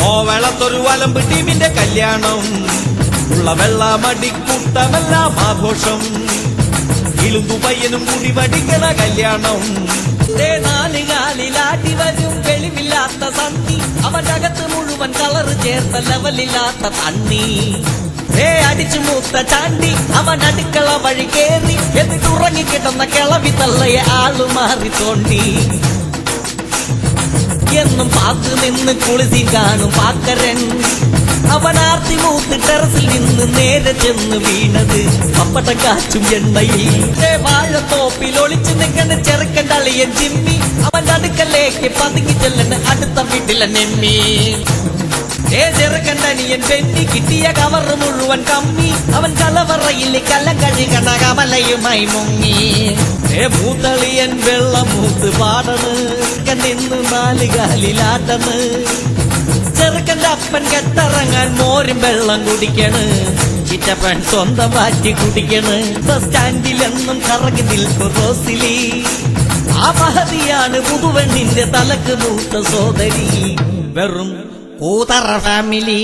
കോവളത്തൊരു വലമ്പ് ടീമിന്റെ കല്യാണം, ഉള്ള വെള്ളമടിക്കൂട്ടമെല്ലാം ആഘോഷം, ഇളുന്തു പയ്യനും കൂടി പഠിക്കണ കല്യാണം. നാലുകാലിലാട്ടി വരും വെളിവില്ലാത്ത സന്ധി, അവന്റെ അകത്ത് മുഴുവൻ കളറ് ചേർത്ത ലെവലില്ലാത്ത തണ്ണി. അടിച്ചു മൂത്ത ചാണ്ടി അവൻ അടുക്കള വഴി കേറി, എന്നിട്ട് ഉറങ്ങിക്കിട്ടുന്ന കിളവി തള്ളയെ ആളു മാറി തോണ്ടി. എന്നും പാത്തു നിന്ന് കുളിസി കാണും പാക്കരൻ, അവൻ ആർത്തി മൂത്ത് ടെറസിൽ നിന്ന് നേരെ ചെന്ന് വീണത് പപ്പട്ട കാച്ചും എണ്ണയിൽ. വാഴത്തോപ്പിൽ ഒളിച്ചു നിൽക്കുന്ന ചെറുക്കൻ അളിയൻ ജിമ്മി, അവന്റെ അടുക്കലേക്ക് പതുങ്ങി ചെല്ലുന്ന അടുത്ത വീട്ടിലെ നെമ്മി. ചെറുക്കണ്ടനിയൻ പെണ്ണി കിട്ടിയ കവറ് മുഴുവൻ കമ്മി, അവൻ കലവറയിൽ കലം കഴുകണ കമലയുമായി മുങ്ങി. മൂത്തളിയൻ വെള്ളം മൂത്ത് പാടണ്, നിന്ന് നാലുകാലിലാട്ടണ്. ചെറുക്കന്റെ അപ്പൻ കെട്ടിറങ്ങാൻ മോരും വെള്ളം കുടിക്കണ്, ചിറ്റപ്പൻ സ്വന്തം വാറ്റി കുടിക്കണ്. ബസ് സ്റ്റാൻഡിലെന്നും കറങ്ങി നിൽക്കും റോസിലി, ആ മഹതിയാണ് പുതുവെണ്ണിന്റെ തലക്ക് മൂത്ത സോദരി. വെറും കൂതറ ഫാമിലി.